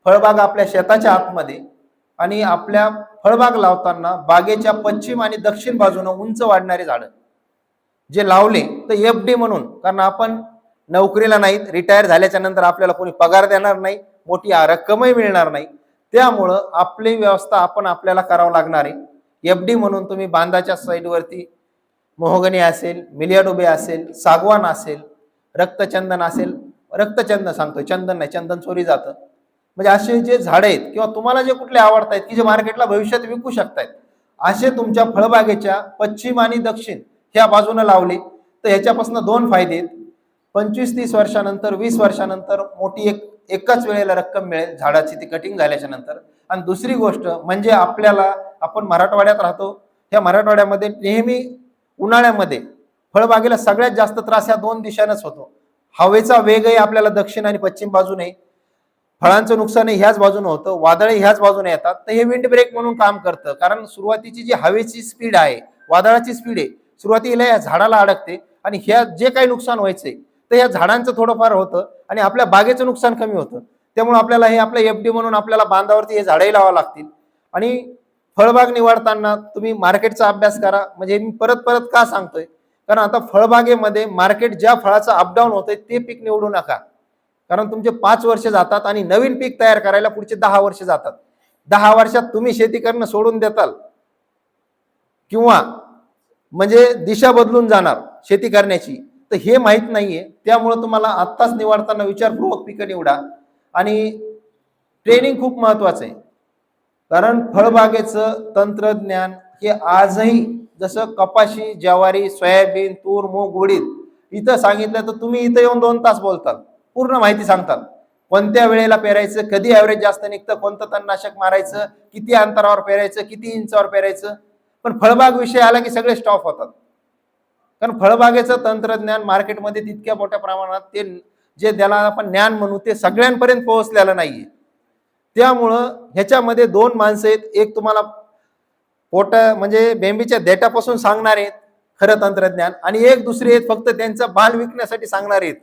फळबाग आपल्या शेताच्या आतमध्ये, आणि आपल्या फळबाग लावताना बागेच्या पश्चिम आणि दक्षिण बाजूने उंच वाढणारे झाडं जे लावले तर FD म्हणून, कारण आपण नोकरीला नाहीत, रिटायर झाल्याच्या नंतर आपल्याला कोणी पगार देणार नाही, मोठी रक्कमही मिळणार नाही. त्यामुळं आपली व्यवस्था आपण आपल्याला करावं लागणार आहे. FD म्हणून तुम्ही बांधाच्या साईडवरती मोहगनी असेल, मिलियाडोबे असेल, सागवान असेल, रक्तचंदन असेल, रक्तचंदन सांगतोय, चंदन नाही, चंदन चोरी जातं, म्हणजे असे जे झाडं आहेत किंवा तुम्हाला जे कुठले आवडत आहेत की जे मार्केटला भविष्यात विकू शकतायत, असे तुमच्या फळबागेच्या पश्चिम आणि दक्षिण ह्या बाजूने लावले तर ह्याच्यापासून दोन फायदे आहेत. 25-30 वर्षानंतर, 20 वर्षानंतर मोठी एकाच वेळेला रक्कम मिळेल झाडाची ती कटिंग झाल्याच्या नंतर. आणि दुसरी गोष्ट म्हणजे आपण मराठवाड्यात राहतो, ह्या मराठवाड्यामध्ये नेहमी उन्हाळ्यामध्ये फळबागेला सगळ्यात जास्त त्रास ह्या दोन दिशांनाच होतो. हवेचा वेगही आपल्याला दक्षिण आणि पश्चिम बाजूने, फळांचं नुकसानही ह्याच बाजूने होतं, वादळही ह्याच बाजूने येतात. तर हे विंड ब्रेक म्हणून काम करतं, कारण सुरुवातीची जी हवेची स्पीड आहे, वादळाची स्पीड आहे, सुरुवातीला या झाडाला अडकते आणि ह्या जे काही नुकसान व्हायचंय तर या झाडांचं थोडंफार होतं आणि आपल्या बागेचं नुकसान कमी होतं. त्यामुळे आपल्याला हे आपलं एफडी म्हणून आपल्याला बांधावरती हे झाडंही लावावं लागतील. आणि फळबाग निवडताना तुम्ही मार्केटचा अभ्यास करा. म्हणजे मी परत परत का सांगतोय, कारण आता फळबागेमध्ये मार्केट ज्या फळाचं अपडाऊन होतंय ते पीक निवडू नका, कारण तुमचे 5 वर्ष जातात आणि नवीन पीक तयार करायला पुढचे 10 वर्ष जातात. 10 वर्षात तुम्ही शेती करणं सोडून देताल किंवा म्हणजे दिशा बदलून जाणार शेती करण्याची, तर हे माहित नाहीये. त्यामुळे तुम्हाला आत्ताच निवडताना विचारपूर्वक पिकं निवडा. आणि ट्रेनिंग खूप महत्वाचं आहे, कारण फळबागेचं तंत्रज्ञान हे आजही जसं कपाशी, ज्वारी, सोयाबीन, तूर, मूग, उडीद इथं सांगितलं तर तुम्ही इथं येऊन 2 तास बोलताल, पूर्ण माहिती सांगताल. कोणत्या वेळेला पेरायचं, कधी ॲव्हरेज जास्त निघतं, कोणतं तणनाशक मारायचं, किती अंतरावर पेरायचं, किती इंचावर पेरायचं. पण फळबाग विषय आला की सगळे स्टॉप होतात, कारण फळबागेचं तंत्रज्ञान मार्केटमध्ये तितक्या मोठ्या प्रमाणात ते जे त्याला आपण ज्ञान म्हणू ते सगळ्यांपर्यंत पोहोचलेलं नाहीये. त्यामुळं ह्याच्यामध्ये 2 माणसं आहेत, एक तुम्हाला म्हणजे बेंबीच्या देठापासून सांगणार आहेत खरं तंत्रज्ञान, आणि एक दुसरे आहेत फक्त त्यांचा माल विकण्यासाठी सांगणार आहेत.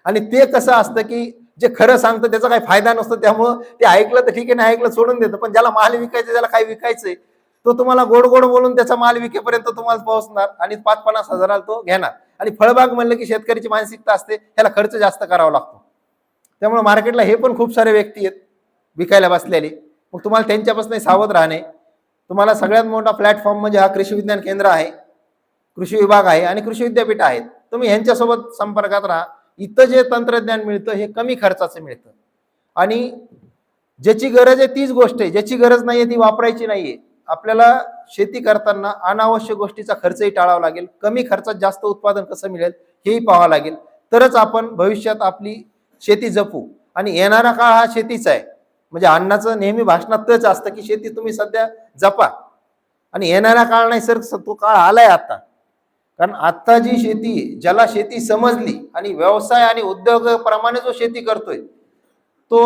आणि ते कसं असतं की जे खरं सांगतं त्याचा काही फायदा नसतो, त्यामुळं ते ऐकलं तर ठीक आहे, नाही ऐकलं सोडून देतं. पण ज्याला माल विकायचं, ज्याला काही विकायचंय, तो तुम्हाला गोड गोड बोलून त्याचा माल विकेपर्यंत तुम्हाला पोहोचणार आणि 5-50 हजाराला तो घेणार. आणि फळबाग म्हणलं की शेतकऱ्याची मानसिकता असते, ह्याला खर्च जास्त करावा लागतो. त्यामुळे मार्केटला हे पण खूप सारे व्यक्ती आहेत विकायला बसलेले. मग तुम्हाला त्यांच्यापासून सावध राहणे. तुम्हाला सगळ्यात मोठा प्लॅटफॉर्म म्हणजे हा कृषी विज्ञान केंद्र आहे, कृषी विभाग आहे आणि कृषी विद्यापीठ आहेत. तुम्ही यांच्यासोबत संपर्कात राहा. इथं जे तंत्रज्ञान मिळतं हे कमी खर्चाचं मिळतं आणि ज्याची गरज आहे तीच गोष्ट आहे, ज्याची गरज नाहीये ती वापरायची नाहीये. आपल्याला शेती करताना अनावश्यक गोष्टीचा खर्चही टाळावा लागेल, कमी खर्चात जास्त उत्पादन कसं मिळेल हेही पाहावं लागेल. तरच आपण भविष्यात आपली शेती जपू. आणि येणारा काळ हा शेतीचा आहे. म्हणजे अन्नाचं नेहमी भाषणात तेच असतं की शेती तुम्ही सध्या जपा, आणि येणारा काळ नाही सर, तो काळ आलाय आता. कारण आता जी शेती, ज्याला शेती समजली आणि व्यवसाय आणि उद्योगाप्रमाणे जो शेती करतोय तो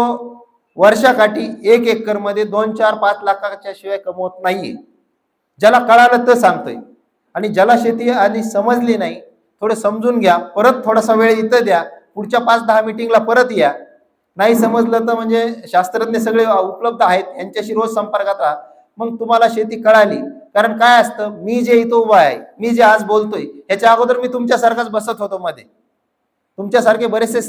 वर्षाकाठी 1 एकर मध्ये 2-4-5 लाखाच्या शिवाय कमवत नाहीये. ज्याला कळालं तर सांगतोय. आणि ज्याला शेती आधी समजली नाही, थोडं समजून घ्या, परत थोडासा वेळ इथं द्या, पुढच्या 5-10 मीटिंगला परत या. नाही समजलं तर म्हणजे शास्त्रज्ञ सगळे उपलब्ध आहेत, यांच्याशी रोज संपर्कात राहा. मग तुम्हाला शेती कळाली. कारण काय असतं, मी जे इथं उभा आहे, मी जे आज बोलतोय, ह्याच्या अगोदर मी तुमच्यासारखाच बसत होतो मध्ये. तुमच्यासारखे बरेचसे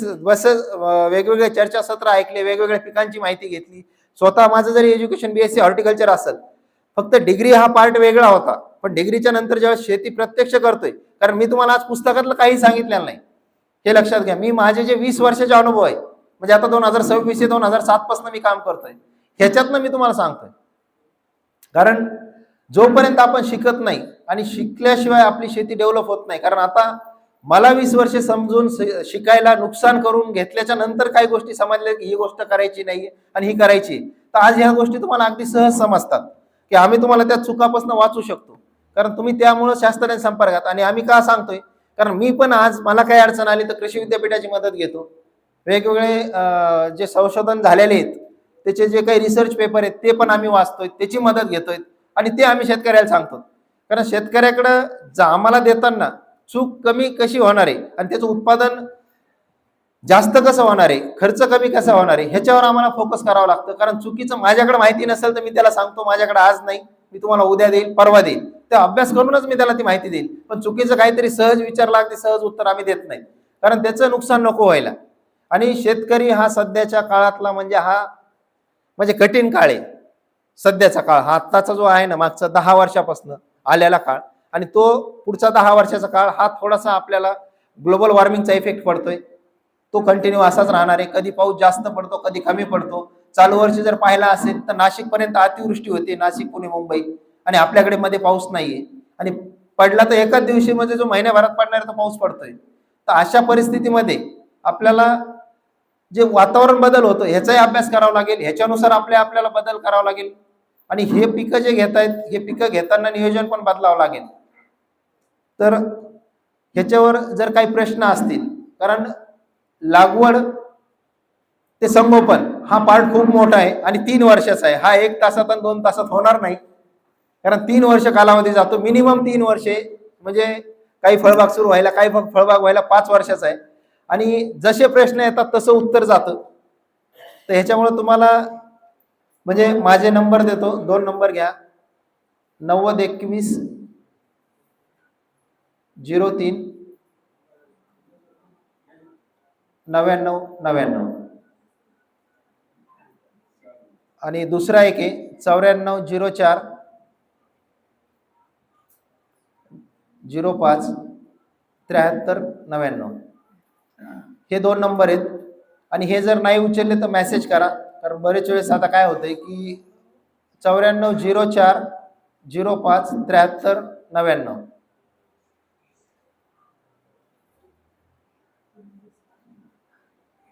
वेगवेगळे चर्चासत्र ऐकले, वेगवेगळ्या पिकांची माहिती घेतली. स्वतः माझं जरी एज्युकेशन BSc हॉर्टिकल्चर असेल, फक्त डिग्री हा पार्ट वेगळा होता, पण डिग्रीच्या नंतर जेव्हा शेती प्रत्यक्ष करतोय, कारण मी तुम्हाला आज पुस्तकातलं काही सांगितलेलं नाही, हे लक्षात घ्या. मी माझे जे 20 वर्षाचे अनुभव आहे, म्हणजे आता 2026 2007 पासून मी काम करतोय, ह्याच्यातनं मी तुम्हाला सांगतोय. कारण जोपर्यंत आपण शिकत नाही आणि शिकल्याशिवाय आपली शेती डेव्हलप होत नाही. कारण आता मला 20 वर्षे समजून शिकायला, नुकसान करून घेतल्याच्या नंतर काही गोष्टी समजल्या की ही गोष्ट करायची नाही आणि ही करायची, तर आज ह्या गोष्टी तुम्हाला अगदी सहज समजतात की आम्ही तुम्हाला त्या चुकापासून वाचू शकतो, कारण तुम्ही त्यामुळे शास्त्रज्ञ संपर्कात. आणि आम्ही का सांगतोय, कारण मी पण आज मला काही अडचण आली तर कृषी विद्यापीठाची मदत घेतो. वेगवेगळे जे संशोधन झालेले आहेत त्याचे जे काही रिसर्च पेपर आहेत ते पण आम्ही वाचतोय, त्याची मदत घेतोय आणि ते आम्ही शेतकऱ्याला सांगतो. कारण शेतकऱ्याकडे आम्हाला देताना चूक कमी कशी होणार आहे आणि त्याचं उत्पादन जास्त कसं होणार आहे, खर्च कमी कसा होणार आहे, ह्याच्यावर आम्हाला फोकस करावं लागतं. कारण चुकीचं माझ्याकडे माहिती नसेल तर मी त्याला सांगतो माझ्याकडे आज नाही, मी तुम्हाला उद्या देईल, परवा देईल. त्या अभ्यास करूनच मी त्याला ती माहिती देईल. पण चुकीचं काहीतरी सहज विचारला अगदी सहज उत्तर आम्ही देत नाही, कारण त्याचं नुकसान नको व्हायला. आणि शेतकरी हा सध्याच्या काळातला म्हणजे कठीण काळ आहे. सध्याचा काळ हा आत्ताचा जो आहे ना, मागचा 10 वर्षापासून आलेला काळ, आणि तो पुढचा 10 वर्षाचा काळ हा थोडासा आपल्याला ग्लोबल वॉर्मिंगचा इफेक्ट पडतोय, तो कंटिन्यू असाच राहणार आहे. कधी पाऊस जास्त पडतो, कधी कमी पडतो. चालू वर्षी जर पाहिला असेल तर नाशिक पर्यंत अतिवृष्टी होते, नाशिक पुणे मुंबई, आणि आपल्याकडे मध्ये पाऊस नाहीये, आणि पडला तर एकाच दिवशी म्हणजे जो महिन्याभरात पडणार तो पाऊस पडतोय. तर अशा परिस्थितीमध्ये आपल्याला जे वातावरण बदल होतो ह्याचाही अभ्यास करावा लागेल, ह्याच्यानुसार आपल्याला बदल करावा लागेल, आणि हे पिकं जे घेतायत हे पिकं घेताना नियोजन पण बदलावं लागेल. तर ह्याच्यावर जर काही प्रश्न असतील, कारण लागवड ते संगोपन हा पार्ट खूप मोठा आहे आणि 3 वर्षाचा आहे, हा 1 तासात आणि 2 तासात होणार नाही, कारण 3 वर्ष कालावधी जातो, मिनिमम 3 वर्षे, म्हणजे काही फळबाग सुरू व्हायला, काही फळबाग व्हायला 5 वर्षाचा आहे, आणि जसे प्रश्न येतात तसं उत्तर जातं. तर ह्याच्यामुळे तुम्हाला म्हणजे माझे नंबर देतो, 2 नंबर घ्या, 9021 03 99 99, आणि दुसरा एक आहे 9404057399. हे 2 नंबर आहेत, आणि हे जर नाही उचलले तर मेसेज करा, कारण बरेच वेळेस आता काय होतंय की 9404057399.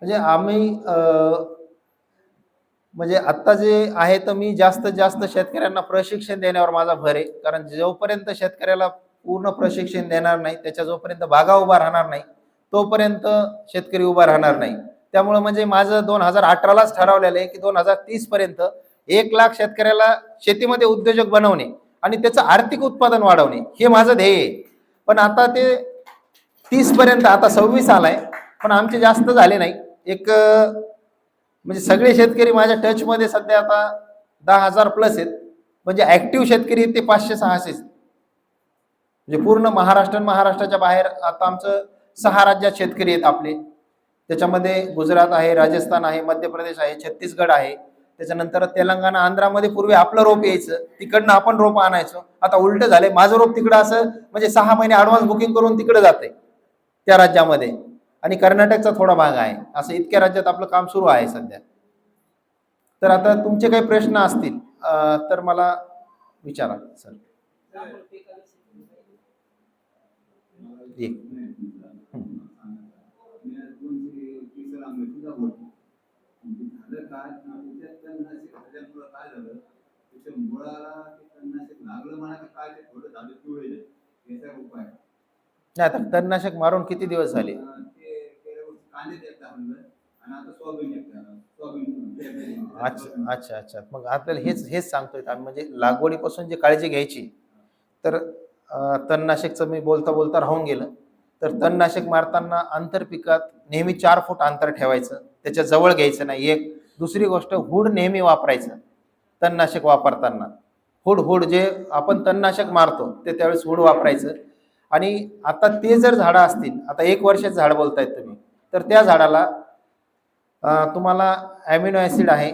म्हणजे आम्ही म्हणजे आता जे आहे तर मी जास्तीत जास्त शेतकऱ्यांना प्रशिक्षण देण्यावर माझा भर आहे, कारण जोपर्यंत शेतकऱ्याला पूर्ण प्रशिक्षण देणार नाही, त्याच्या जोपर्यंत बागा उभा राहणार नाही तोपर्यंत शेतकरी उभा राहणार नाही. त्यामुळे म्हणजे माझं 2018लाच ठरवलेलं आहे की 2030 पर्यंत 1 लाख शेतकऱ्याला शेतीमध्ये उद्योजक बनवणे आणि त्याचं आर्थिक उत्पादन वाढवणे हे माझं ध्येय आहे. पण आता ते 30 पर्यंत, आता 26 आलाय, पण आमचे जास्त झाले नाही. एक म्हणजे सगळे शेतकरी माझ्या टच मध्ये सध्या आता 10,000 प्लस आहेत, म्हणजे ऍक्टिव्ह शेतकरी ते 500-600, म्हणजे पूर्ण महाराष्ट्राच्या बाहेर आता आमचं 6 राज्यात शेतकरी आहेत आपले. त्याच्यामध्ये गुजरात आहे, राजस्थान आहे, मध्य प्रदेश आहे, छत्तीसगड आहे, त्याच्यानंतर तेलंगणा, आंध्रामध्ये पूर्वी आपलं रोप यायचं, तिकडनं आपण रोप आणायचो. आता उलट झालंय, माझं रोप तिकडं असं म्हणजे 6 महिने ऍडव्हान्स बुकिंग करून तिकडे जाते त्या राज्यामध्ये, आणि कर्नाटकचा थोडा भाग आहे, असं इतक्या राज्यात आपलं काम सुरू आहे सध्या. तर आता तुमचे काही प्रश्न असतील तर मला विचारा सर. एक नाही, आता तणनाशक मारून किती दिवस झाले? अच्छा अच्छा अच्छा, मग आपल्याला हेच सांगतोय आम्ही, म्हणजे लागवडीपासून जी काळजी घ्यायची, तर तणनाशकचं मी बोलता बोलता राहून गेलं. तर तणनाशक मारताना आंतरपिकात नेहमी 4 फूट अंतर ठेवायचं, त्याच्या जवळ घ्यायचं नाही. एक दुसरी गोष्ट, हुड नेहमी वापरायचं तणनाशक वापरताना. हुड जे आपण तणनाशक मारतो ते त्यावेळेस हुड वापरायचं. आणि आता ते जर झाडं असतील, आता 1 वर्षाचं झाड बोलतायत तुम्ही, तर त्या झाडाला तुम्हाला अॅमिनो ऍसिड आहे